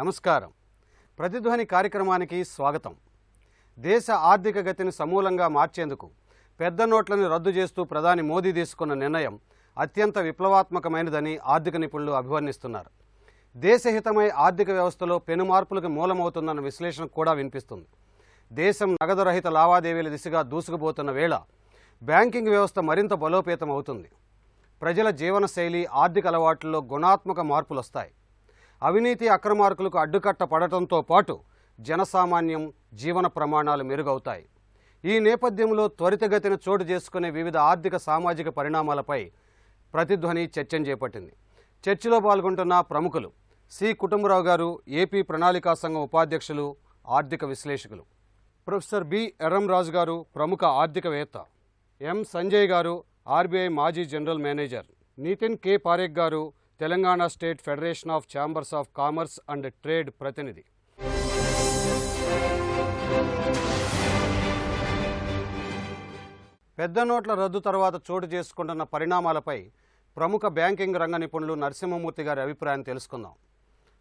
నమస్కారం. ప్రతిధ్వని కార్యక్రమానికి స్వాగతం. దేశ ఆర్థిక గతిని సమూలంగా మార్చేందుకు పెద్ద నోట్లను రద్దు చేస్తూ ప్రధాని మోదీ తీసుకున్న నిర్ణయం అత్యంత విప్లవాత్మకమైనదని ఆర్థిక నిపుణులు అభివర్ణిస్తున్నారు. దేశహితమై ఆర్థిక వ్యవస్థలో పెను మార్పులకు మూలమవుతుందన్న విశ్లేషణ కూడా వినిపిస్తుంది. దేశం నగదు రహిత లావాదేవీల దిశగా దూసుకుపోతున్న వేళ బ్యాంకింగ్ వ్యవస్థ మరింత బలోపేతం అవుతుంది. ప్రజల జీవన శైలి, ఆర్థిక అలవాట్లలో గుణాత్మక మార్పులు వస్తాయి. అవినీతి, అక్రమార్కులకు అడ్డుకట్ట పడటంతో పాటు జనసామాన్యం జీవన ప్రమాణాలు మెరుగవుతాయి. ఈ నేపథ్యంలో త్వరితగతిన చోటు చేసుకునే వివిధ ఆర్థిక సామాజిక పరిణామాలపై ప్రతిధ్వని చర్చను చేపట్టింది. చర్చలో పాల్గొంటున్న ప్రముఖులు సి. కుటుంబరావు గారు, ఏపీ ప్రణాళికా సంఘం ఉపాధ్యక్షులు, ఆర్థిక విశ్లేషకులు; ప్రొఫెసర్ బి. ఎర్రంరాజు గారు, ప్రముఖ ఆర్థికవేత్త; ఎం. సంజయ్ గారు, ఆర్బీఐ మాజీ general manager; Nitin K. Parekh గారు, Telangana state federation of chambers of commerce and trade ప్రతినిధి. పెద్ద నోట్ల రద్దు తర్వాత చోటు చేసుకుంటున్న పరిణామాలపై ప్రముఖ బ్యాంకింగ్ రంగ నిపుణులు నరసింహమూర్తి గారి అభిప్రాయం తెలుసుకుందాం.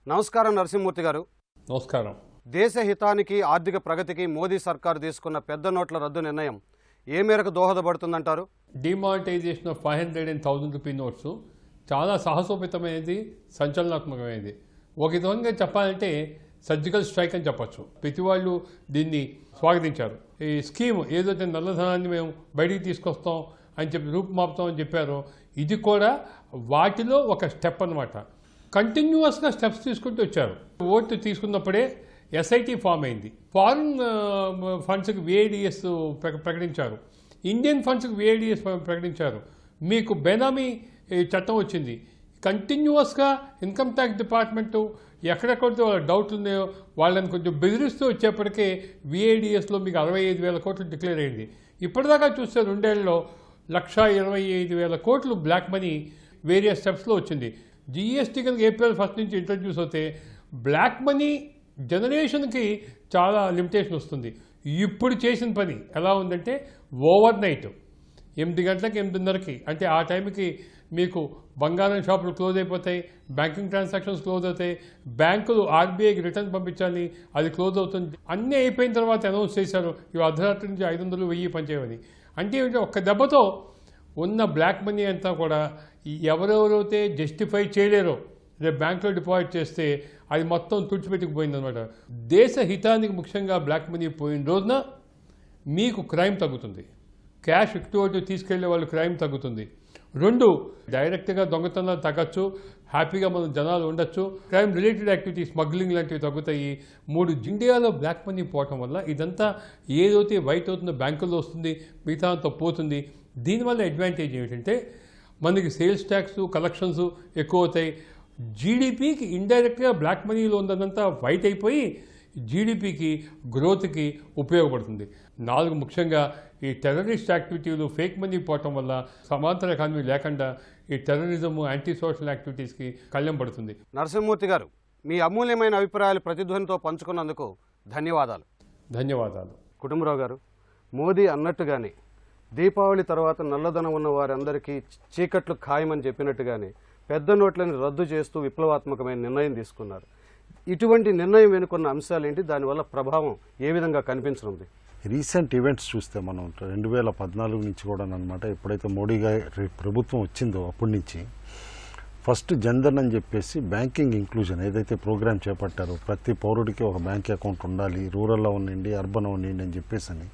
నమస్కారం నరసింహమూర్తి గారు. నమస్కారం. దేశ హితానికి, ఆర్థిక ప్రగతికి మోదీ సర్కారు తీసుకున్న పెద్ద నోట్ల రద్దు నిర్ణయం ఏ మేరకు దోహదపడుతుందంటారు? Demonetisation of 500 and 1000 rupee notes చాలా సాహసోపేతమైనది, సంచలనాత్మకమైనది. ఒక విధంగా చెప్పాలంటే సర్జికల్ స్ట్రైక్ అని చెప్పచ్చు. ప్రతి వాళ్ళు దీన్ని స్వాగతించారు. ఈ స్కీమ్ ఏదైతే నల్లధనాన్ని మేము బయటికి తీసుకొస్తాం అని చెప్పి రూపుమాపుతాం అని చెప్పారో, ఇది కూడా వాటిలో ఒక స్టెప్ అన్నమాట. కంటిన్యూస్గా స్టెప్స్ తీసుకుంటూ వచ్చారు. ఓటు తీసుకున్నప్పుడే ఎస్ఐటి ఫామ్ అయింది. ఫారిన్ ఫండ్స్కి విఐడిఎస్ ప్రకటించారు. ఇండియన్ ఫండ్స్కి విఐడిఎస్ ప్రకటించారు. మీకు బెనామీ చట్టం వచ్చింది. కంటిన్యూస్గా ఇన్కమ్ ట్యాక్స్ డిపార్ట్మెంటు ఎక్కడెక్కడితో డౌట్లు ఉన్నాయో వాళ్ళని కొంచెం బెదిరిస్తూ వచ్చేప్పటికే విఐడిఎస్లో మీకు 65,000 కోట్లు డిక్లేర్ అయింది. ఇప్పటిదాకా చూస్తే 2 ఏళ్లలో 1,25,000 కోట్లు బ్లాక్ మనీ వేరియస్ స్టెప్స్లో వచ్చింది. జిఎస్టీ కనుక April 1 నుంచి ఇంట్రడ్యూస్ అవుతే బ్లాక్ మనీ జనరేషన్కి చాలా లిమిటేషన్ వస్తుంది. ఇప్పుడు చేసిన పని ఎలా ఉందంటే ఓవర్ నైట్ 8 గంటలకి 8:30కి, అంటే ఆ టైంకి మీకు బంగారం షాపులు క్లోజ్ అయిపోతాయి, బ్యాంకింగ్ ట్రాన్సాక్షన్స్ క్లోజ్ అవుతాయి, బ్యాంకులు ఆర్బీఐకి రిటర్న్ పంపించాలి, అది క్లోజ్ అవుతుంది. అన్నీ అయిపోయిన తర్వాత అనౌన్స్ చేశారు ఇవి అర్ధరాత్రి నుంచి 500, 1000 పనిచేయమని. అంటే ఒక్క దెబ్బతో ఉన్న బ్లాక్ మనీ అంతా కూడా ఎవరెవరైతే జస్టిఫై చేయలేరో రేపు బ్యాంకులో డిపాజిట్ చేస్తే అది మొత్తం తుడిచిపెట్టుకుపోయిందనమాట. దేశ హితానికి ముఖ్యంగా బ్లాక్ మనీ పోయిన రోజున మీకు క్రైమ్ తగ్గుతుంది. క్యాష్ ఇటు తీసుకెళ్లే వాళ్ళు క్రైమ్ తగ్గుతుంది. 2, డైరెక్ట్గా దొంగతనాలు తగ్గచ్చు, హ్యాపీగా మనం జనాలు ఉండొచ్చు, క్రైమ్ రిలేటెడ్ యాక్టివిటీ, స్మగ్లింగ్ లాంటివి తగ్గుతాయి. 3, ఇండియాలో బ్లాక్ మనీ పోవటం వల్ల ఇదంతా ఏదైతే వైట్ అవుతుందో బ్యాంకుల్లో వస్తుంది, మిగతా అంతా పోతుంది. దీనివల్ల అడ్వాంటేజ్ ఏమిటంటే మనకి సేల్స్ ట్యాక్స్, కలెక్షన్స్ ఎక్కువ అవుతాయి. జీడిపికి ఇండైరెక్ట్గా బ్లాక్ మనీలో ఉన్నదంతా వైట్ అయిపోయి జీడిపికి, గ్రోత్కి ఉపయోగపడుతుంది. 4, ముఖ్యంగా ఈ టెర్రరిస్ట్ యాక్టివిటీలు, ఫేక్ మనీ పోవటం వల్ల సమాంతర ఎకానమీ లేకుండా ఈ టెర్రరిజం, యాంటీ సోషల్ యాక్టివిటీస్కి కళ్యం పడుతుంది. నరసింహమూర్తి గారు, మీ అమూల్యమైన అభిప్రాయాలు ప్రతిధ్వనితో పంచుకున్నందుకు ధన్యవాదాలు. ధన్యవాదాలు. కుటుంబరావు గారు, మోదీ అన్నట్టుగానే దీపావళి తర్వాత నల్లధనం ఉన్న వారందరికీ చీకట్లు ఖాయమని చెప్పినట్టుగానే పెద్ద నోట్లను రద్దు చేస్తూ విప్లవాత్మకమైన నిర్ణయం తీసుకున్నారు. ఇటువంటి నిర్ణయం వెనుకున్న అంశాలు ఏంటి? దానివల్ల ప్రభావం ఏ విధంగా కనిపించనుంది? రీసెంట్ ఈవెంట్స్ చూస్తే మనం 2014 నుంచి కూడా అనమాట, ఎప్పుడైతే మోడీ గారి ప్రభుత్వం వచ్చిందో అప్పటి నుంచి ఫస్ట్ జన్ధన్ అని చెప్పేసి బ్యాంకింగ్ ఇంక్లూజన్ ఏదైతే ప్రోగ్రామ్ చేపట్టారో, ప్రతి పౌరుడికి ఒక బ్యాంక్ అకౌంట్ ఉండాలి, రూరల్లో ఉండండి, అర్బన్ ఉండండి అని చెప్పేసి అని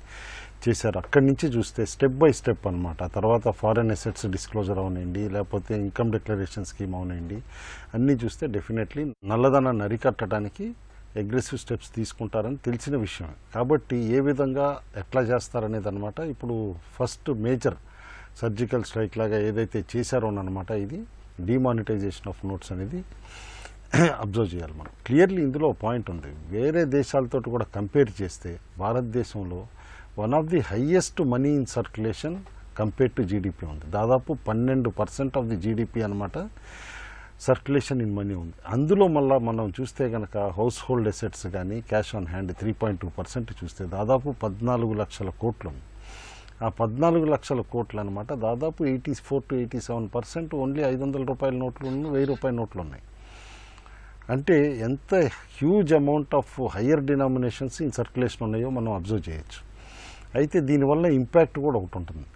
చేశారు. అక్కడి నుంచి చూస్తే స్టెప్ బై స్టెప్ అనమాట. తర్వాత ఫారెన్ అసెట్స్ డిస్క్లోజర్ అవనండి, లేకపోతే ఇన్కమ్ డిక్లరేషన్ స్కీమ్ అవనండి, అన్నీ చూస్తే డెఫినెట్లీ నల్లధనాన్ని అరికట్టడానికి అగ్రెసివ్ స్టెప్స్ తీసుకుంటారని తెలిసిన విషయం. కాబట్టి ఏ విధంగా ఎట్లా చేస్తారనేది అనమాట ఇప్పుడు ఫస్ట్ మేజర్ సర్జికల్ స్ట్రైక్ లాగా ఏదైతే చేశారో అనమాట, ఇది డిమానిటైజేషన్ ఆఫ్ నోట్స్ అనేది అబ్జర్వ్ చేయాలి మనం. క్లియర్లీ ఇందులో పాయింట్ ఉంది. వేరే దేశాలతో కూడా కంపేర్ చేస్తే భారతదేశంలో one of the highest money in circulation compare to GDP ఉంది. దాదాపు 12% ఆఫ్ ది జీడిపి అనమాట సర్క్యులేషన్ ఇన్ మనీ ఉంది. అందులో మళ్ళీ మనం చూస్తే కనుక హౌస్ హోల్డ్ అసెట్స్ కానీ క్యాష్ ఆన్ హ్యాండ్ 3.2% చూస్తే దాదాపు 14 లక్షల కోట్లు. ఆ 14 లక్షల కోట్లు అనమాట దాదాపు 84 to 87% ఓన్లీ 500 రూపాయల నోట్లు, 1000 రూపాయల నోట్లు ఉన్నాయి. అంటే ఎంత huge amount of higher denominations in circulation ఉన్నాయో మనం అబ్జర్వ్ చేయొచ్చు. అయితే దీనివల్ల ఇంపాక్ట్ కూడా ఒకటి ఉంటుంది.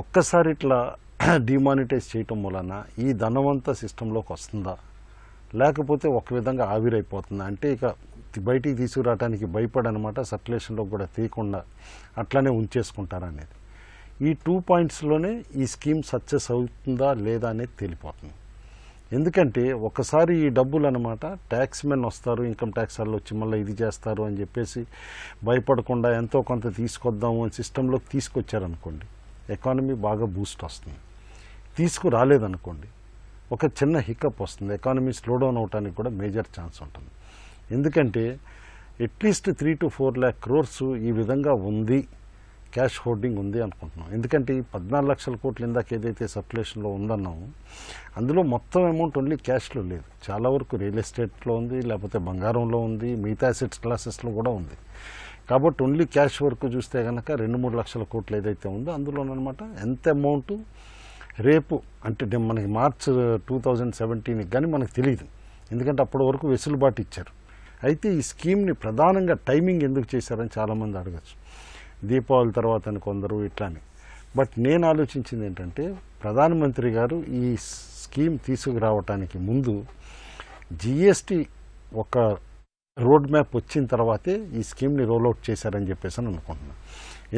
ఒక్కసారి ఇట్లా డిమానిటైజ్ చేయటం వలన ఈ ధనవంత సిస్టంలోకి వస్తుందా, లేకపోతే ఒక విధంగా ఆవిరైపోతుందా, అంటే ఇక బయటికి తీసుకురావడానికి భయపడనమాట, సర్క్యులేషన్లో కూడా తీయకుండా అట్లానే ఉంచేసుకుంటారనేది. ఈ 2 పాయింట్స్లోనే ఈ స్కీమ్ సక్సెస్ అవుతుందా లేదా అనేది తేలిపోతుంది. ఎందుకంటే ఒకసారి ఈ డబ్బులు అనమాట ట్యాక్స్ మెన్ వస్తారు, ఇన్కమ్ ట్యాక్స్ వాళ్ళు వచ్చి మళ్ళీ ఇది చేస్తారు అని చెప్పేసి భయపడకుండా ఎంతో కొంత తీసుకొద్దాము అని సిస్టంలోకి తీసుకొచ్చారనుకోండి, ఎకానమీ బాగా బూస్ట్ వస్తుంది. తీసుకురాలేదనుకోండి ఒక చిన్న హికప్ వస్తుంది, ఎకానమీ స్లో డౌన్ అవడానికి కూడా మేజర్ ఛాన్స్ ఉంటుంది. ఎందుకంటే అట్లీస్ట్ 3 to 4 lakh crores ఈ విధంగా ఉంది, క్యాష్ హోల్డింగ్ ఉంది అనుకుంటున్నాం. ఎందుకంటే ఈ 14 లక్షల కోట్లు ఇందాక ఏదైతే సర్క్యులేషన్లో ఉందన్నామో అందులో మొత్తం అమౌంట్ ఓన్లీ క్యాష్లో లేదు, చాలా వరకు రియల్ ఎస్టేట్లో ఉంది, లేకపోతే బంగారంలో ఉంది, మిగతా అసెట్స్ క్లాసెస్లో కూడా ఉంది. కాబట్టి ఓన్లీ క్యాష్ వరకు చూస్తే కనుక 2-3 లక్షల కోట్లు ఏదైతే ఉందో అందులోనమాట ఎంత అమౌంట్ రేపు అంటే మనకి మార్చ్ 2017 కానీ మనకు తెలియదు, ఎందుకంటే అప్పటి వరకు వెసులుబాటు ఇచ్చారు. అయితే ఈ స్కీమ్ని ప్రధానంగా టైమింగ్ ఎందుకు చేశారని చాలామంది అడగచ్చు, దీపావళి తర్వాత అని కొందరు ఇట్లాని. బట్ నేను ఆలోచించింది ఏంటంటే ప్రధానమంత్రి గారు ఈ స్కీమ్ తీసుకురావటానికి ముందు జిఎస్టీ ఒక రోడ్ మ్యాప్ వచ్చిన తర్వాతే ఈ స్కీమ్ని రోల్అవుట్ చేశారని చెప్పేసి అని అనుకుంటున్నాను.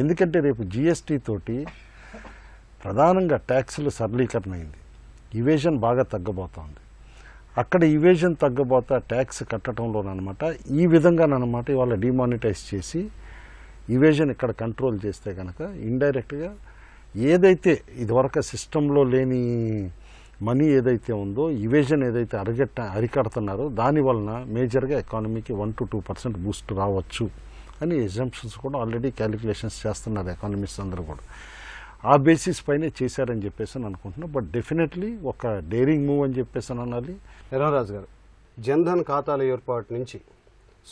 ఎందుకంటే రేపు జిఎస్టీ తోటి ప్రధానంగా ట్యాక్సులు సరళీకరణ అయింది, ఇవేజన్ బాగా తగ్గబోతోంది. అక్కడ ఇవేజన్ తగ్గబోతా ట్యాక్స్ కట్టడంలోనమాట ఈ విధంగానమాట ఇవాళ డిమానిటైజ్ చేసి ఇవేజన్ ఇక్కడ కంట్రోల్ చేస్తే కనుక ఇండైరెక్ట్గా ఏదైతే ఇదివరకు సిస్టంలో లేని మనీ ఏదైతే ఉందో ఇవేజన్ ఏదైతే అరికడుతున్నారో దానివలన మేజర్గా ఎకానమీకి 1 to 2% బూస్ట్ రావచ్చు అని ఎగ్జాంప్షన్స్ కూడా ఆల్రెడీ క్యాలిక్యులేషన్స్ చేస్తున్నారు ఎకానమిస్ట్ అందరూ కూడా. ఆ బేసిస్ పైనే చేశారని చెప్పేసి అని అనుకుంటున్నాను. బట్ డెఫినెట్లీ ఒక డేరింగ్ మూవ్ అని చెప్పేసి అని అనాలి. ఎర్రరాజు గారు, జన్ధన్ ఖాతాల ఏర్పాటు నుంచి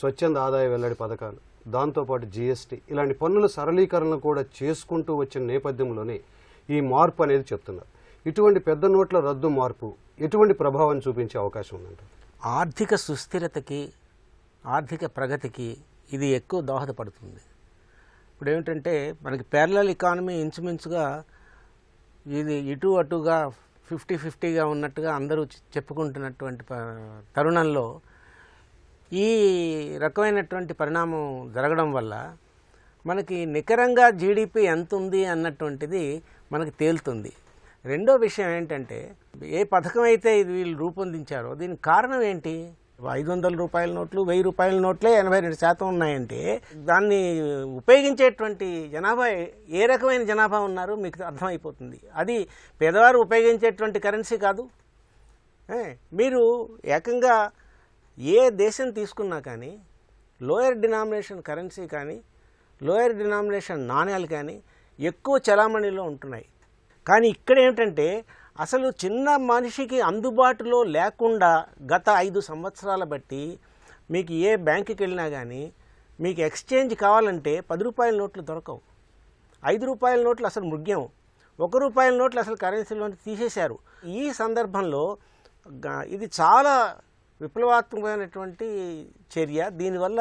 స్వచ్ఛంద ఆదాయ వెల్లడి పథకాలు, దాంతోపాటు జిఎస్టీ ఇలాంటి పన్నుల సరళీకరణలు కూడా చేసుకుంటూ వచ్చిన నేపథ్యంలోనే ఈ మార్పు అనేది చెప్తున్నారు. ఇటువంటి పెద్ద నోట్ల రద్దు మార్పు ఎటువంటి ప్రభావం చూపించే అవకాశం ఉందంట? ఆర్థిక సుస్థిరతకి, ఆర్థిక ప్రగతికి ఇది ఎక్కువ దోహదపడుతుంది. ఇప్పుడు ఏమిటంటే మనకి ప్యారలల్ ఎకానమీ ఇంచుమించుగా ఇది ఇటు అటుగా 50-50గా ఉన్నట్టుగా అందరూ చెప్పుకుంటున్నటువంటి తరుణంలో ఈ రకమైనటువంటి పరిణామం జరగడం వల్ల మనకి నికరంగా జీడిపి ఎంత ఉంది అన్నటువంటిది మనకి తేలుతుంది. రెండో విషయం ఏంటంటే ఏ పథకం అయితే ఇది వీళ్ళు రూపొందించారో దీనికి కారణం ఏంటి? 500 రూపాయల నోట్లు, 1000 రూపాయల నోట్లే 82% ఉన్నాయంటే దాన్ని ఉపయోగించేటువంటి జనాభా ఏ రకమైన జనాభా ఉన్నారో మీకు అర్థమైపోతుంది. అది పేదవారు ఉపయోగించేటువంటి కరెన్సీ కాదు. మీరు ఏకంగా ఏ దేశం తీసుకున్నా కానీ లోయర్ డినామినేషన్ కరెన్సీ కానీ లోయర్ డినామినేషన్ నాణ్యాలు కానీ ఎక్కువ చలామణిలో ఉంటున్నాయి. కానీ ఇక్కడ ఏమిటంటే అసలు చిన్న మనిషికి అందుబాటులో లేకుండా గత 5 సంవత్సరాల బట్టి మీకు ఏ బ్యాంకుకి వెళ్ళినా కానీ మీకు ఎక్స్చేంజ్ కావాలంటే 10 రూపాయల నోట్లు దొరకవు, 5 రూపాయల నోట్లు అసలు మృగ్యం, 1 రూపాయల నోట్లు అసలు కరెన్సీలో తీసేశారు. ఈ సందర్భంలో ఇది చాలా విప్లవాత్మకమైనటువంటి చర్య. దీనివల్ల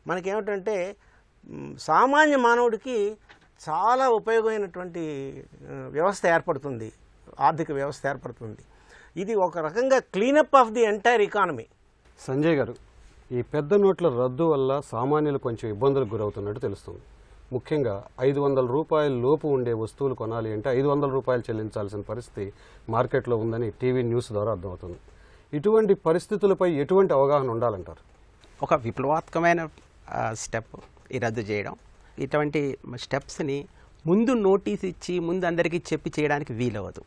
మనకేమిటంటే సామాన్య మానవుడికి చాలా ఉపయోగమైనటువంటి వ్యవస్థ ఏర్పడుతుంది, ఆర్థిక వ్యవస్థ ఏర్పడుతుంది. ఇది ఒక రకంగా cleanup of the entire economy. Sanjay గారు, ఈ పెద్ద నోట్ల రద్దు వల్ల సామాన్యులు కొంచెం ఇబ్బందులకు గురవుతున్నట్టు తెలుస్తుంది. ముఖ్యంగా 500 రూపాయల లోపు ఉండే వస్తువులు కొనాలి అంటే 500 రూపాయలు చెల్లించాల్సిన పరిస్థితి మార్కెట్లో ఉందని టీవీ న్యూస్ ద్వారా అర్థమవుతుంది. ఇటువంటి పరిస్థితులపై ఎటువంటి అవగాహన ఉండాలంటారు? ఒక విప్లవాత్మకమైన స్టెప్ ఈ రద్దు చేయడం. ఇటువంటి స్టెప్స్ని ముందు నోటీస్ ఇచ్చి ముందు అందరికీ చెప్పి చేయడానికి వీలవదు.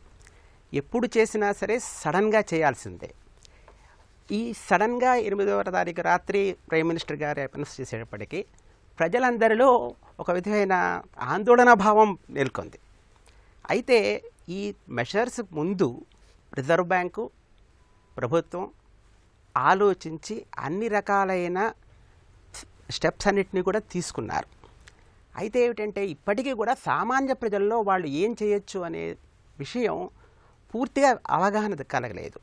ఎప్పుడు చేసినా సరే సడన్గా చేయాల్సిందే. ఈ సడన్గా 8వ తారీఖు రాత్రి ప్రైమ్ మినిస్టర్ గారు అనౌన్స్ చేసేటప్పటికీ ప్రజలందరిలో ఒక విధమైన ఆందోళన భావం నెలకొంది. అయితే ఈ మెషర్స్ ముందు రిజర్వ్ బ్యాంకు, ప్రభుత్వం ఆలోచించి అన్ని రకాలైన స్టెప్స్ అన్నిటినీ కూడా తీసుకున్నారు. అయితే ఏమిటంటే ఇప్పటికీ కూడా సామాన్య ప్రజల్లో వాళ్ళు ఏం చేయొచ్చు అనే విషయం పూర్తిగా అవగాహన కలగలేదు.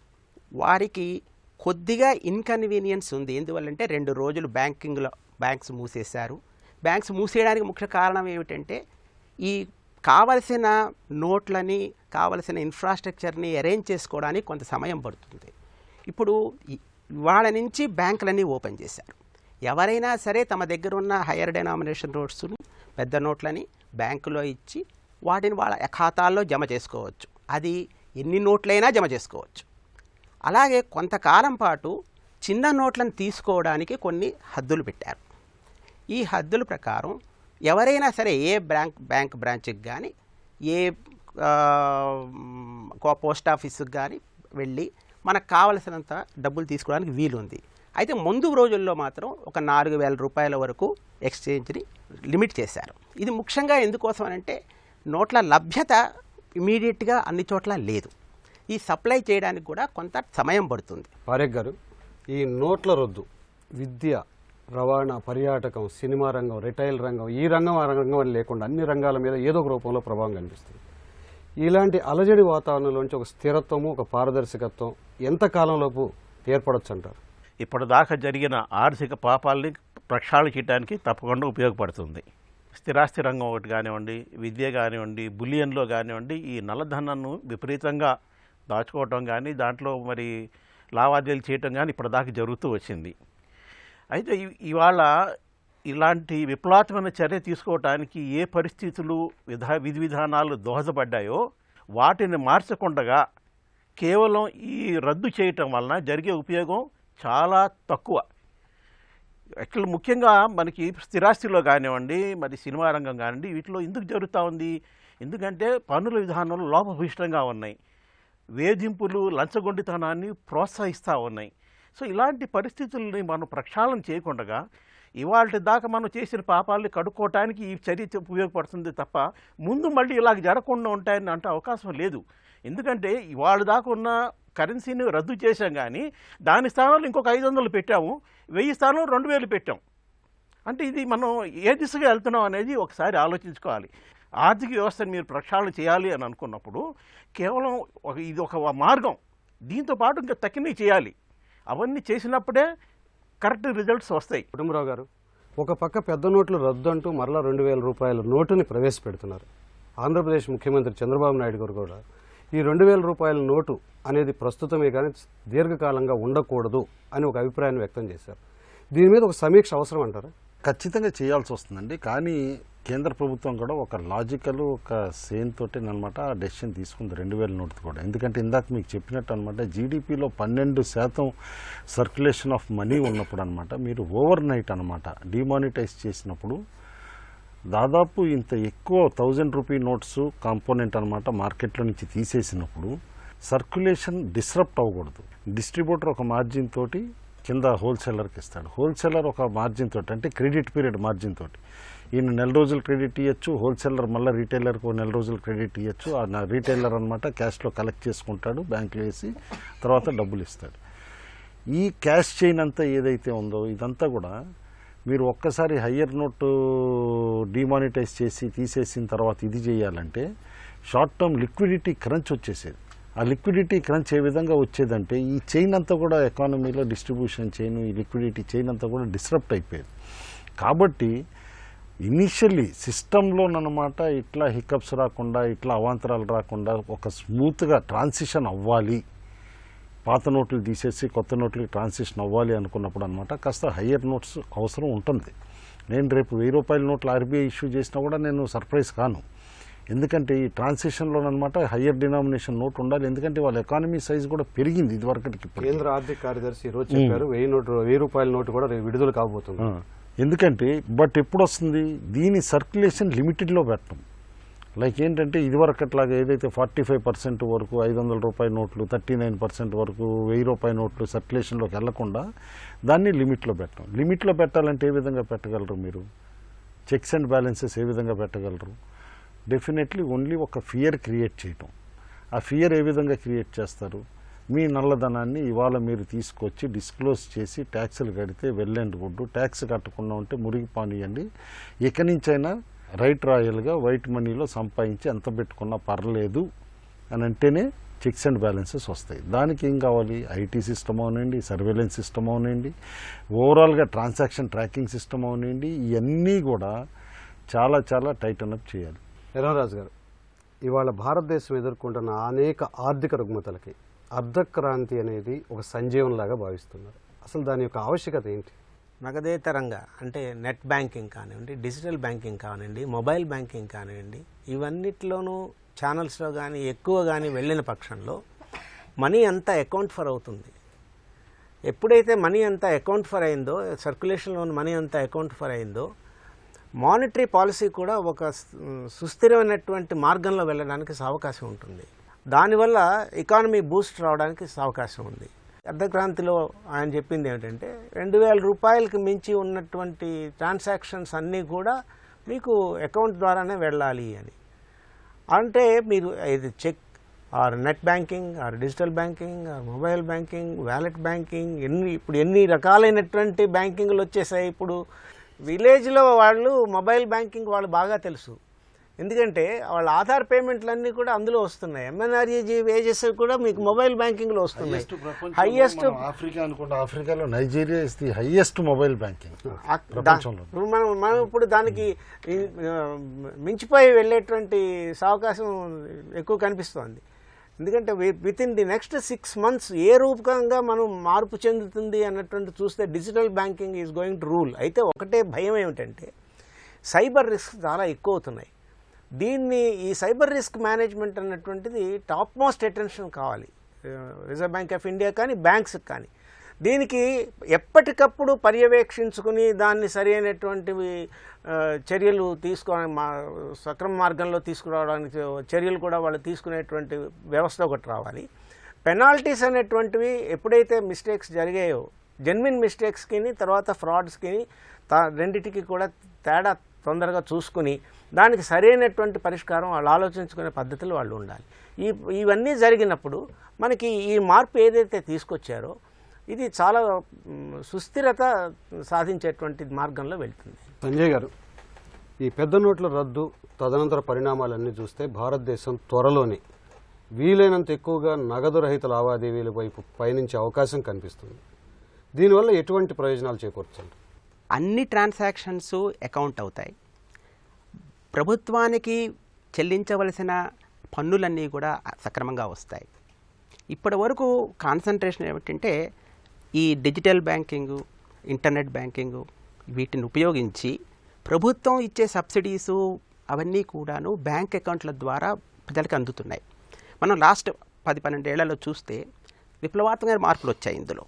వారికి కొద్దిగా ఇన్కన్వీనియన్స్ ఉంది. ఎందువల్లంటే 2 రోజులు బ్యాంక్స్ మూసేశారు. బ్యాంక్స్ మూసేయడానికి ముఖ్య కారణం ఏమిటంటే ఈ కావలసిన నోట్లని, కావలసిన ఇన్ఫ్రాస్ట్రక్చర్ని అరేంజ్ చేసుకోవడానికి కొంత సమయం పడుతుంది. ఇప్పుడు వాళ్ళ నుంచి బ్యాంకులన్నీ ఓపెన్ చేశారు. ఎవరైనా సరే తమ దగ్గర ఉన్న హయ్యర్ డెనామినేషన్ నోట్స్ని, పెద్ద నోట్లని బ్యాంకులో ఇచ్చి వాటిని వాళ్ళ ఖాతాల్లో జమ చేసుకోవచ్చు. అది ఎన్ని నోట్లైనా జమ చేసుకోవచ్చు. అలాగే కొంతకాలం పాటు చిన్న నోట్లను తీసుకోవడానికి కొన్ని హద్దులు పెట్టారు. ఈ హద్దుల ప్రకారం ఎవరైనా సరే ఏ బ్యాంక్ బ్రాంచ్కి కానీ, ఏ పోస్ట్ ఆఫీస్కి కానీ వెళ్ళి మనకు కావలసినంత డబ్బులు తీసుకోవడానికి వీలుంది. అయితే ముందు రోజుల్లో మాత్రం ఒక 4,000 రూపాయల వరకు ఎక్స్చేంజ్ని లిమిట్ చేశారు. ఇది ముఖ్యంగా ఎందుకోసం అంటే నోట్ల లభ్యత ఇమీడియట్గా అన్ని చోట్ల లేదు. ఈ సప్లై చేయడానికి కూడా కొంత సమయం పడుతుంది. పారేఖ్ గారు, ఈ నోట్ల రద్దు విద్య, రవాణా, పర్యాటకం, సినిమా రంగం, రిటైల్ రంగం, ఈ రంగం ఆ రంగం అని లేకుండా అన్ని రంగాల మీద ఏదో ఒక రూపంలో ప్రభావం కనిపిస్తుంది. ఇలాంటి అలజడి వాతావరణంలోంచి ఒక స్థిరత్వము, ఒక పారదర్శకత్వం ఎంతకాలంలోపు ఏర్పడవచ్చు అంటారు? ఇప్పటిదాకా జరిగిన ఆర్థిక పాపాలని ప్రక్షాళన చేయడానికి తప్పకుండా ఉపయోగపడుతుంది. స్థిరాస్తి రంగం ఒకటి కానివ్వండి, విద్య కానివ్వండి, బులియన్లో కానివ్వండి, ఈ నల్లధనాన్ని విపరీతంగా దాచుకోవటం కానీ, దాంట్లో మరి లావాదేవీలు చేయటం కానీ ఇప్పటిదాకా జరుగుతూ వచ్చింది. అయితే ఇవాళ ఇలాంటి విప్లవాత్మక చర్య తీసుకోవటానికి ఏ పరిస్థితులు, విధి విధానాలు దోహదపడ్డాయో వాటిని మార్చకుండా కేవలం ఈ రద్దు చేయటం వలన జరిగే ఉపయోగం చాలా తక్కువ. యాక్చువల్ ముఖ్యంగా మనకి స్థిరాస్తిలో కానివ్వండి, మరి సినిమా రంగం కానివ్వండి, వీటిలో ఎందుకు జరుగుతూ ఉంది? ఎందుకంటే పన్నుల విధానంలో లోపభూయిష్టంగా ఉన్నాయి, వేధింపులు, లంచగొండితనాన్ని ప్రోత్సహిస్తూ ఉన్నాయి. సో ఇలాంటి పరిస్థితుల్ని మనం ప్రక్షాళన చేయకుండా ఇవాళ దాకా మనం చేసిన పాపాలని కడుక్కోవటానికి ఈ చర్య ఉపయోగపడుతుంది తప్ప ముందు మళ్ళీ ఇలాగ జరగకుండా ఉంటాయని అంటే అవకాశం లేదు. ఎందుకంటే ఇవాళ దాకా ఉన్న కరెన్సీని రద్దు చేశాం, కానీ దాని స్థానంలో ఇంకొక 500 పెట్టాము, 1000 స్థానంలో 2000 పెట్టాం. అంటే ఇది మనం ఏ దిశగా వెళ్తున్నాం అనేది ఒకసారి ఆలోచించుకోవాలి. ఆర్థిక వ్యవస్థను మీరు ప్రక్షాళన చేయాలి అని అనుకున్నప్పుడు కేవలం ఇది ఒక మార్గం, దీంతో పాటు ఇంకా తక్కినవి చేయాలి. అవన్నీ చేసినప్పుడే కరెక్ట్ రిజల్ట్స్ వస్తాయి. కుటుంబరావు గారు, ఒక పక్క పెద్ద నోట్లు రద్దు అంటూ మరలా 2,000 రూపాయల నోటుని ప్రవేశపెడుతున్నారు. ఆంధ్రప్రదేశ్ ముఖ్యమంత్రి చంద్రబాబు నాయుడు గారు కూడా ఈ 2,000 రూపాయల నోటు అనేది ప్రస్తుతమే కానీ దీర్ఘకాలంగా ఉండకూడదు అని ఒక అభిప్రాయాన్ని వ్యక్తం చేశారు. దీని మీద ఒక సమీక్ష అవసరం అంటారా? ఖచ్చితంగా చేయాల్సి వస్తుందండి. కానీ కేంద్ర ప్రభుత్వం కూడా ఒక లాజికల్, ఒక సేన్ తోటి అనమాట ఆ డెసిషన్ తీసుకుంది 2,000 నోటు కూడా. ఎందుకంటే ఇందాక మీకు చెప్పినట్టు అనమాట జీడిపిలో 12% సర్క్యులేషన్ ఆఫ్ మనీ ఉన్నప్పుడు అనమాట మీరు ఓవర్ నైట్ అనమాట డిమానిటైజ్ చేసినప్పుడు దాదాపు ఇంత ఎక్కువ 1,000 రూపీ నోట్స్ కాంపోనెంట్ అనమాట మార్కెట్లో నుంచి తీసేసినప్పుడు సర్క్యులేషన్ డిస్రప్ట్ అవ్వకూడదు. డిస్ట్రిబ్యూటర్ ఒక మార్జిన్ తోటి కింద హోల్సేలర్కి ఇస్తాడు, హోల్సేలర్ ఒక మార్జిన్ తోటి, అంటే క్రెడిట్ పీరియడ్ మార్జిన్ తోటి ఈయన 4 రోజులు క్రెడిట్ ఇవ్వచ్చు, హోల్సేలర్ మళ్ళీ రీటైలర్కి 4 రోజులు క్రెడిట్ ఇవ్వచ్చు. ఆ రీటైలర్ అనమాట క్యాష్లో కలెక్ట్ చేసుకుంటాడు, బ్యాంకులో వేసి తర్వాత డబ్బులు ఇస్తాడు. ఈ క్యాష్ చైన్ అంతా ఏదైతే ఉందో ఇదంతా కూడా మీరు ఒక్కసారి హయ్యర్ నోటు డిమానిటైజ్ చేసి తీసేసిన తర్వాత ఇది చేయాలంటే షార్ట్ టర్మ్ లిక్విడిటీ క్రంచ్ వచ్చేసేది. ఆ లిక్విడిటీ క్రంచ్ ఏ విధంగా వచ్చేదంటే ఈ చైన్ అంతా కూడా ఎకానమీలో డిస్ట్రిబ్యూషన్ చైన్, ఈ లిక్విడిటీ చైన్ అంతా కూడా డిస్రప్ట్ అయిపోయేది. కాబట్టి ఇనిషియల్లీ సిస్టంలోనమాట ఇట్లా హికప్స్ రాకుండా, ఇట్లా అవాంతరాలు రాకుండా ఒక స్మూత్గా ట్రాన్సిషన్ అవ్వాలి, పాత నోట్లు తీసేసి కొత్త నోట్లకి ట్రాన్సిషన్ అవ్వాలి అనుకున్నప్పుడు అనమాట కాస్త హయ్యర్ నోట్స్ అవసరం ఉంటుంది. నేను రేపు 1000 రూపాయల నోట్లు ఆర్బీఐ ఇష్యూ చేసినా కూడా నేను సర్ప్రైజ్ కాను. ఎందుకంటే ఈ ట్రాన్సిషన్లోనమాట హయ్యర్ డినామినేషన్ నోట్ ఉండాలి. ఎందుకంటే వాళ్ళ ఎకానమీ సైజ్ కూడా పెరిగింది ఇదివరకటికి. కేంద్ర ఆర్థిక కార్యదర్శి ఈరోజు చెప్పారు 1000 రూపాయల నోటు కూడా విడుదల కాబోతుంది. ఎందుకంటే బట్ ఎప్పుడు వస్తుంది దీని సర్క్యులేషన్ లిమిటెడ్లో పెట్టడం. లైక్ ఏంటంటే ఇదివరకట్లాగా ఏదైతే 45% వరకు 500 రూపాయల నోట్లు, 39% వరకు 1000 రూపాయల నోట్లు సర్క్యులేషన్లోకి వెళ్లకుండా దాన్ని లిమిట్లో పెట్టడం. లిమిట్లో పెట్టాలంటే ఏ విధంగా పెట్టగలరు మీరు? చెక్స్ అండ్ బ్యాలెన్సెస్ ఏ విధంగా పెట్టగలరు? డెఫినెట్లీ ఓన్లీ ఒక ఫియర్ క్రియేట్ చేయటం. ఆ ఫియర్ ఏ విధంగా క్రియేట్ చేస్తారు? మీ నల్లధనాన్ని ఇవాళ మీరు తీసుకొచ్చి డిస్క్లోజ్ చేసి ట్యాక్సులు కడితే వెల్ అండ్ గుడ్, ట్యాక్స్ కట్టకుండా ఉంటే మురిగిపోనియండి, ఇక నుంచైనా రైట్ రాయల్గా వైట్ మనీలో సంపాదించి ఎంత పెట్టుకున్నా పర్లేదు అని అంటేనే చెక్స్ అండ్ బ్యాలెన్సెస్ వస్తాయి. దానికి ఏం కావాలి? ఐటీ సిస్టమ్ అవనండి, సర్వేలెన్స్ సిస్టమ్ అవనండి, ఓవరాల్గా ట్రాన్సాక్షన్ ట్రాకింగ్ సిస్టమ్ అవనండి, ఇవన్నీ కూడా చాలా చాలా టైటన్ అప్ చేయాలి. యరమరాజు గారు, ఇవాళ భారతదేశం ఎదుర్కొంటున్న అనేక ఆర్థిక రుగ్మతలకి అర్ధక్రాంతి అనేది ఒక సంజీవనలాగా భావిస్తున్నారు. అసలు దాని యొక్క ఆవశ్యకత ఏంటి? నగదేతరంగా అంటే నెట్ బ్యాంకింగ్ కానివ్వండి, డిజిటల్ బ్యాంకింగ్ కానివ్వండి, మొబైల్ బ్యాంకింగ్ కానివ్వండి, ఇవన్నిట్లోనూ ఛానల్స్లో కానీ ఎక్కువ కానీ వెళ్ళిన పక్షంలో మనీ అంతా అకౌంట్ ఫర్ అవుతుంది. ఎప్పుడైతే మనీ అంతా అకౌంట్ ఫర్ అయిందో, సర్క్యులేషన్లో ఉన్న మనీ అంతా అకౌంట్ ఫర్ అయిందో, మానిటరీ పాలసీ కూడా ఒక సుస్థిరమైనటువంటి మార్గంలో వెళ్ళడానికి అవకాశం ఉంటుంది. దానివల్ల ఎకానమీ బూస్ట్ రావడానికి అవకాశం ఉంది. అర్ధక్రాంతిలో ఆయన చెప్పింది ఏమిటంటే 2000 రూపాయలకి మించి ఉన్నటువంటి ట్రాన్సాక్షన్స్ అన్నీ కూడా మీకు అకౌంట్ ద్వారానే వెళ్ళాలి అని. అంటే మీరు ఇది check or net banking or digital banking or mobile banking, wallet banking, ఇప్పుడు ఎన్ని రకాలైనటువంటి బ్యాంకింగ్లు వచ్చేసాయి. ఇప్పుడు విలేజ్లో వాళ్ళు మొబైల్ బ్యాంకింగ్ వాళ్ళు బాగా తెలుసు, ఎందుకంటే వాళ్ళ ఆధార్ పేమెంట్లన్నీ కూడా అందులో వస్తున్నాయి. ఎంఎన్ఆర్ఈజీ వేజెస్ కూడా మీకు మొబైల్ బ్యాంకింగ్లో వస్తున్నాయి. హైయెస్ట్ ఆఫ్రికా అనుకుంటే ఆఫ్రికాలో Nigeria is the highest mobile banking ప్రపంచంలో. మనం ఇప్పుడు దానికి మించిపోయి వెళ్ళేటువంటి అవకాశం ఎక్కువ కనిపిస్తోంది. ఎందుకంటే with in the next 6 months ఏ రూపకంగా మనం మార్పు చెందుతుంది అన్నటువంటి చూస్తే digital banking is going to rule. అయితే ఒకటే భయం ఏమిటంటే సైబర్ రిస్క్ చాలా ఎక్కువ అవుతున్నాయి. ఈ సైబర్ రిస్క్ మేనేజ్మెంట్ అన్నటువంటిది టాప్ మోస్ట్ అటెన్షన్ కావాలి రిజర్వ్ బ్యాంక్ ఆఫ్ ఇండియా కానీ బ్యాంక్స్కి కానీ. దీనికి ఎప్పటికప్పుడు పర్యవేక్షించుకుని దాన్ని సరి అయినటువంటివి చర్యలు సక్రమ మార్గంలో తీసుకురావడానికి చర్యలు కూడా వాళ్ళు తీసుకునేటువంటి వ్యవస్థ ఒకటి రావాలి. పెనాల్టీస్ అనేటువంటివి ఎప్పుడైతే మిస్టేక్స్ జరిగాయో, జెన్యున్ మిస్టేక్స్కి తర్వాత ఫ్రాడ్స్కి రెండిటికి కూడా తేడా తొందరగా చూసుకుని దానికి సరైనటువంటి పరిష్కారం వాళ్ళు ఆలోచించుకునే పద్ధతులు వాళ్ళు ఉండాలి. ఇవన్నీ జరిగినప్పుడు మనకి ఈ మార్పు ఏదైతే తీసుకొచ్చారో ఇది చాలా సుస్థిరత సాధించేటువంటి మార్గంలో వెళ్తుంది. సంజయ్ గారు, ఈ పెద్ద నోట్ల రద్దు తదనంతర పరిణామాలన్నీ చూస్తే భారతదేశం త్వరలోనే వీలైనంత ఎక్కువగా నగదు రహిత లావాదేవీల వైపు పయనించే అవకాశం కనిపిస్తుంది. దీనివల్ల ఎటువంటి ప్రయోజనాలు చేకూర్చండి? అన్ని ట్రాన్సాక్షన్స్ అకౌంట్ అవుతాయి. ప్రభుత్వానికి చెల్లించవలసిన పన్నులన్నీ కూడా సక్రమంగా వస్తాయి. ఇప్పటి వరకు కాన్సన్ట్రేషన్ ఏమిటంటే ఈ డిజిటల్ బ్యాంకింగు, ఇంటర్నెట్ బ్యాంకింగు వీటిని ఉపయోగించి ప్రభుత్వం ఇచ్చే సబ్సిడీసు అవన్నీ కూడాను బ్యాంక్ అకౌంట్ల ద్వారా ప్రజలకు అందుతున్నాయి. మనం లాస్ట్ 10-12 ఏళ్లలో చూస్తే విప్లవాత్మకమైన మార్పులు వచ్చాయి ఇందులో.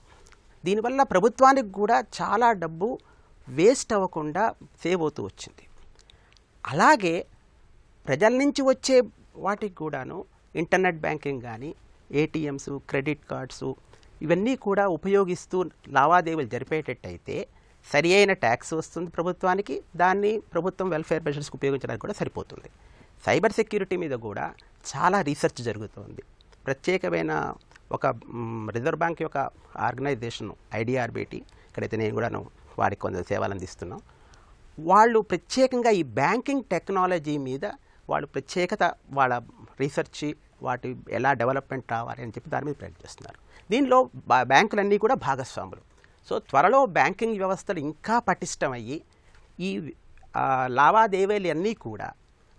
దీనివల్ల ప్రభుత్వానికి కూడా చాలా డబ్బు వేస్ట్ అవ్వకుండా సేవ్ అవుతూ వచ్చింది. అలాగే ప్రజల నుంచి వచ్చే వాటికి కూడాను ఇంటర్నెట్ బ్యాంకింగ్ కానీ, ఏటీఎంస్, క్రెడిట్ కార్డ్స్ ఇవన్నీ కూడా ఉపయోగిస్తూ లావాదేవీలు జరిపేటట్టయితే సరి అయిన ట్యాక్స్ వస్తుంది ప్రభుత్వానికి, దాన్ని ప్రభుత్వం వెల్ఫేర్ మెజర్స్కి ఉపయోగించడానికి కూడా సరిపోతుంది. సైబర్ సెక్యూరిటీ మీద కూడా చాలా రీసెర్చ్ జరుగుతుంది. ప్రత్యేకమైన ఒక రిజర్వ్ బ్యాంక్ యొక్క ఆర్గనైజేషన్ ఐడిఆర్బిటి, ఇక్కడైతే నేను కూడాను వారికి కొంత సేవలు అందిస్తున్నాం. వాళ్ళు ప్రత్యేకంగా ఈ బ్యాంకింగ్ టెక్నాలజీ మీద వాళ్ళు ప్రత్యేకత వాళ్ళ రీసెర్చ్ వాటి ఎలా డెవలప్మెంట్ రావాలి అని చెప్పి దాని మీద ప్రయత్నిస్తున్నారు. దీనిలో బ్యాంకులన్నీ కూడా భాగస్వాములు. సో త్వరలో బ్యాంకింగ్ వ్యవస్థలు ఇంకా పటిష్టమయ్యి ఈ లావాదేవీలు అన్నీ కూడా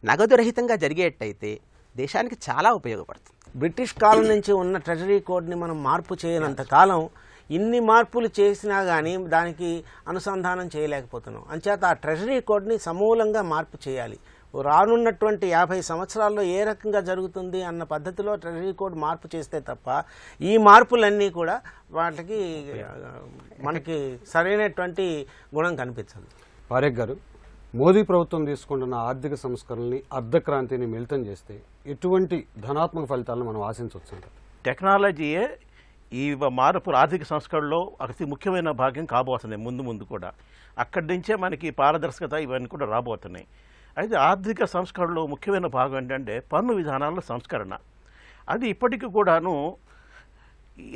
నగదు రహితంగా జరిగేటైతే దేశానికి చాలా ఉపయోగపడుతుంది. బ్రిటిష్ కాలం నుంచి ఉన్న ట్రెజరీ కోడ్ని మనం మార్పు చేయనంత కాలం ఇన్ని మార్పులు చేసినా కానీ దానికి అనుసంధానం చేయలేకపోతున్నాం. అంచేత ఆ ట్రెజరీ కోడ్ని సమూలంగా మార్పు చేయాలి. రానున్నటువంటి 50 సంవత్సరాల్లో ఏ రకంగా జరుగుతుంది అన్న పద్ధతిలో ట్రెజరీ కోడ్ మార్పు చేస్తే తప్ప ఈ మార్పులన్నీ కూడా వాటికి మనకి సరైనటువంటి గుణం కనిపించదు. పారేఖ్ గారు, మోదీ ప్రభుత్వం తీసుకుంటున్న ఆర్థిక సంస్కరణల్ని, అర్ధక్రాంతిని మిళితం చేస్తే ఎటువంటి ధనాత్మక ఫలితాలను మనం ఆశించవచ్చు? టెక్నాలజీయే ఈ మార్పు ఆర్థిక సంస్కరణలో అతి ముఖ్యమైన భాగం కాబోతున్నాయి. ముందు కూడా అక్కడి నుంచే మనకి పారదర్శకత ఇవన్నీ కూడా రాబోతున్నాయి. అయితే ఆర్థిక సంస్కరణలో ముఖ్యమైన భాగం ఏంటంటే పన్ను విధానాల సంస్కరణ. అది ఇప్పటికీ కూడాను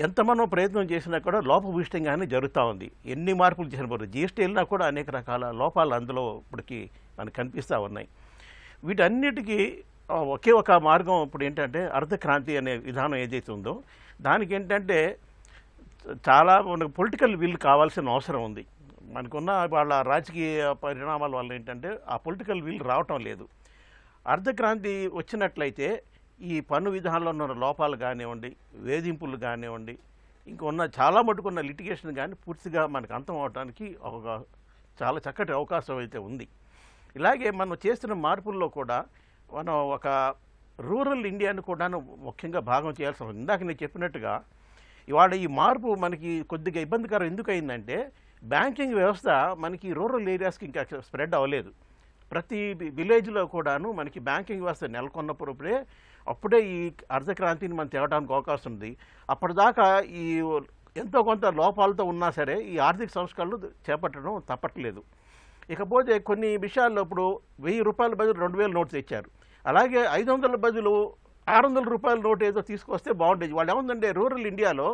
ఎంత మనం ప్రయత్నం చేసినా కూడా లోపభూయిష్టంగానే జరుగుతూ ఉంది. ఎన్ని మార్పులు చేసినప్పుడు జీఎస్టీ వెళ్ళినా కూడా అనేక రకాల లోపాలు అందులో ఇప్పటికీ మనకు కనిపిస్తూ ఉన్నాయి. వీటన్నిటికీ ఒకే ఒక మార్గం ఇప్పుడు ఏంటంటే అర్ధక్రాంతి అనే విధానం ఏదైతే ఉందో దానికి ఏంటంటే చాలా మనకు పొలిటికల్ విల్ కావాల్సిన అవసరం ఉంది. మనకున్న వాళ్ళ రాజకీయ పరిణామాల వల్ల ఏంటంటే ఆ పొలిటికల్ విల్ రావటం లేదు. అర్ధక్రాంతి వచ్చినట్లయితే ఈ పన్ను విధానంలో ఉన్న లోపాలు కానివ్వండి, వేధింపులు కానివ్వండి, ఇంకొన్న చాలా మటుకున్న లిటిగేషన్ కానీ పూర్తిగా మనకు అంతం అవడానికి ఒక చాలా చక్కటి అవకాశం అయితే ఉంది. ఇలాగే మనం చేస్తున్న మార్పుల్లో కూడా మనం ఒక రూరల్ ఇండియాను కూడా ముఖ్యంగా భాగం చేయాల్సి ఉంది. ఇందాక నేను చెప్పినట్టుగా ఇవాళ ఈ మార్పు మనకి కొద్దిగా ఇబ్బందికరం ఎందుకు అయిందంటే బ్యాంకింగ్ వ్యవస్థ మనకి రూరల్ ఏరియాస్కి ఇంకా స్ప్రెడ్ అవ్వలేదు. ప్రతి విలేజ్లో కూడాను మనకి బ్యాంకింగ్ వ్యవస్థ అప్పుడే ఈ అర్ధక్రాంతిని మనం తేవడానికి అవకాశం ఉంది. అప్పటిదాకా ఈ ఎంతో కొంత లోపాలతో ఉన్నా సరే ఈ ఆర్థిక సంస్కరణలు చేపట్టడం తప్పట్లేదు. ఇకపోతే కొన్ని విషయాల్లో ఇప్పుడు 1000 రూపాయల బదులు 2000 నోట్స్ ఇచ్చారు. అలాగే 500 బదులు 600 రూపాయల నోటు ఏదో తీసుకొస్తే బాగుండేది. వాళ్ళు ఏముందంటే రూరల్ ఇండియాలో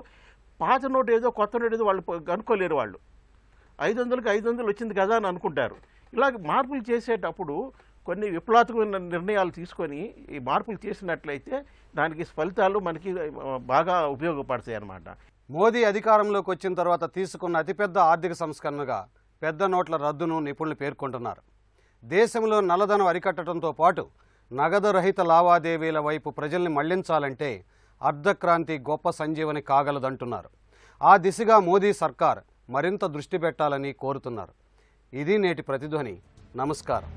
పాత నోటు ఏదో కొత్త నోటు ఏదో వాళ్ళు కనుక్కోలేరు. వాళ్ళు 500కి 500 వచ్చింది కదా అని అనుకుంటారు. ఇలాగ మార్పులు చేసేటప్పుడు కొన్ని విప్లవాత్మక నిర్ణయాలు తీసుకొని ఈ మార్పులు చేసినట్లయితే దానికి ఫలితాలు మనకి బాగా ఉపయోగపడతాయి అన్నమాట. మోదీ అధికారంలోకి వచ్చిన తర్వాత తీసుకున్న అతిపెద్ద ఆర్థిక సంస్కరణగా పెద్ద నోట్ల రద్దును నిపుణులు పేర్కొంటున్నారు. దేశంలో నల్లధనం అరికట్టడంతో పాటు నగదు రహిత లావాదేవీల వైపు ప్రజల్ని మళ్లించాలంటే అర్ధక్రాంతి గొప్ప సంజీవని కాగలదంటున్నారు. ఆ దిశగా మోదీ సర్కార్ మరింత దృష్టి పెట్టాలని కోరుతున్నారు. ఇది నేటి ప్రతిధ్వని. నమస్కారం.